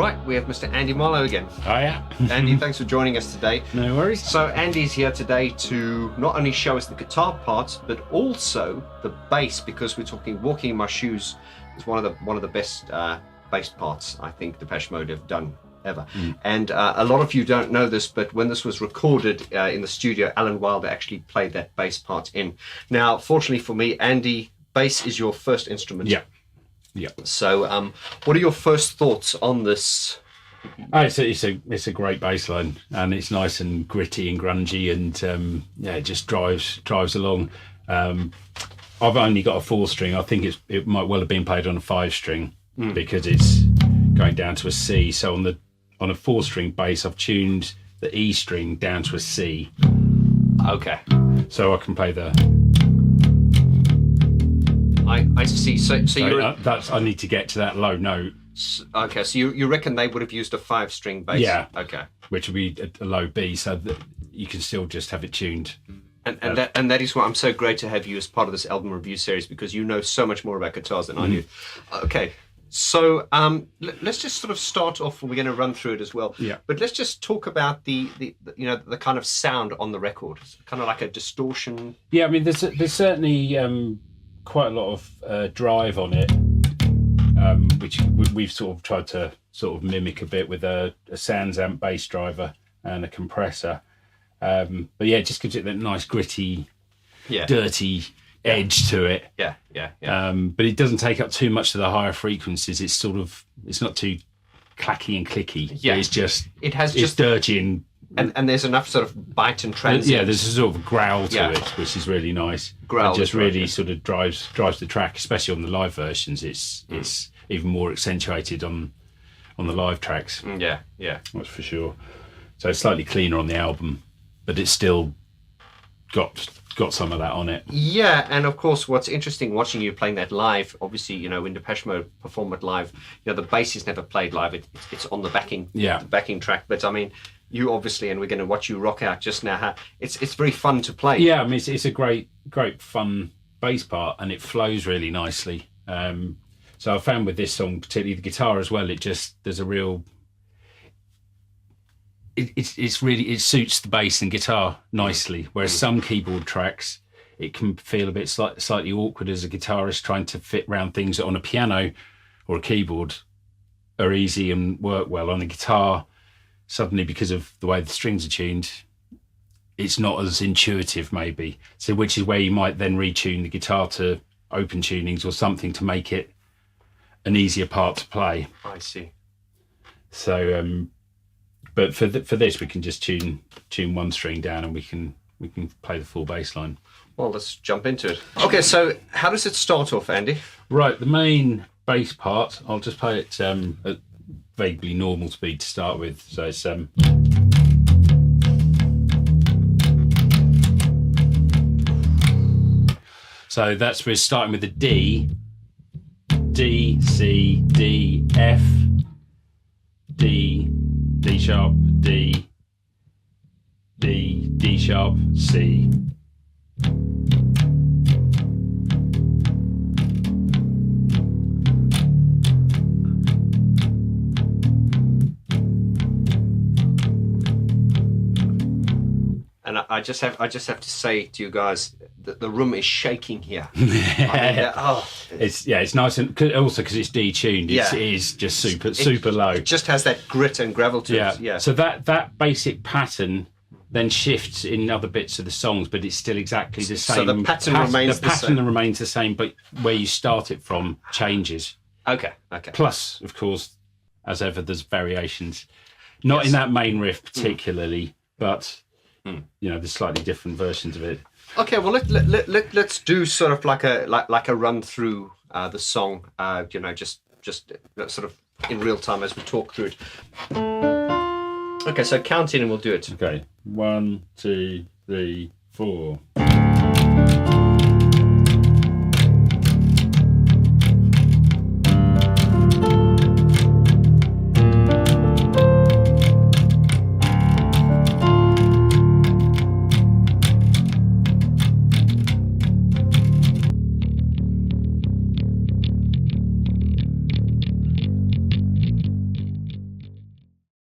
Right, we have Mr. Andy Marlowe again. Oh yeah. Andy, thanks for joining us today. No worries. So Andy's here today to not only show us the guitar parts, but also the bass, because we're talking "Walking in My Shoes" is one of the best bass parts I think Depeche Mode have done ever. And a lot of you don't know this, but when this was recorded in the studio, Alan Wilder actually played that bass part in. Now, fortunately for me, Andy, bass is your first instrument. Yeah. Yeah. So, what are your first thoughts on this? Oh, it's a great bass line, and it's nice and gritty and grungy, and it just drives along. I've only got a 4-string. I think it might well have been played on a 5-string because it's going down to a C. So on a 4-string bass, I've tuned the E string down to a C. Okay. So I can play the. I see. So you're. I need to get to that low note. Okay, so you reckon they would have used a 5-string bass? Yeah. Okay. Which would be a low B, so that you can still just have it tuned. And that is why I'm so great to have you as part of this album review series, because you know so much more about guitars than I do. Okay, so let's just sort of start off, and we're going to run through it as well. Yeah. But let's just talk about the kind of sound on the record. It's kind of like a distortion. Yeah, I mean, there's certainly quite a lot of drive on it, which we've sort of tried to sort of mimic a bit with a Sans amp bass driver and a compressor. But yeah, it just gives it that nice gritty, dirty edge to it. Yeah. But it doesn't take up too much of the higher frequencies. It's not too clacky and clicky. Yeah, it's dirty and there's enough sort of bite and transient. Yeah, there's a sort of growl to it, which is really nice. Growl, and just really sort of drives the track, especially on the live versions. It's even more accentuated on the live tracks. Yeah, that's for sure. So it's slightly cleaner on the album, but it's still got some of that on it. Yeah, and of course, what's interesting watching you playing that live, obviously, when Depeche Mode perform it live, the bass is never played live. It's on the backing track. But I mean, you obviously, and we're going to watch you rock out just now. It's very fun to play. Yeah, I mean, it's a great fun bass part, and it flows really nicely. So I found with this song, particularly the guitar as well, there's a real. It suits the bass and guitar nicely. Whereas some keyboard tracks, it can feel a bit slightly awkward as a guitarist trying to fit around things that on a piano or a keyboard are easy and work well. On a guitar, suddenly, because of the way the strings are tuned, it's not as intuitive maybe. So which is where you might then retune the guitar to open tunings or something to make it an easier part to play. I see. So, but for this, we can just tune one string down, and we can play the full bass line. Well, let's jump into it. Okay, so how does it start off, Andy? Right, the main bass part, I'll just play it at vaguely normal speed to start with. So it's so we're starting with the D, C, D, F, D sharp, D sharp, C. And I just have to say to you guys that the room is shaking here. It's nice, and also because it's detuned, it is just super low. It just has that grit and gravel to it. Yeah. So that basic pattern then shifts in other bits of the songs, but it's still exactly the same. So the pattern remains the same. Remains the same, but where you start it from changes. Okay. Plus, of course, as ever, there's variations. Not in that main riff particularly, but. There's slightly different versions of it. Okay, well let's do sort of like a run through the song. Just sort of in real time as we talk through it. Okay, so count in and we'll do it. Okay, 1, 2, 3, 4.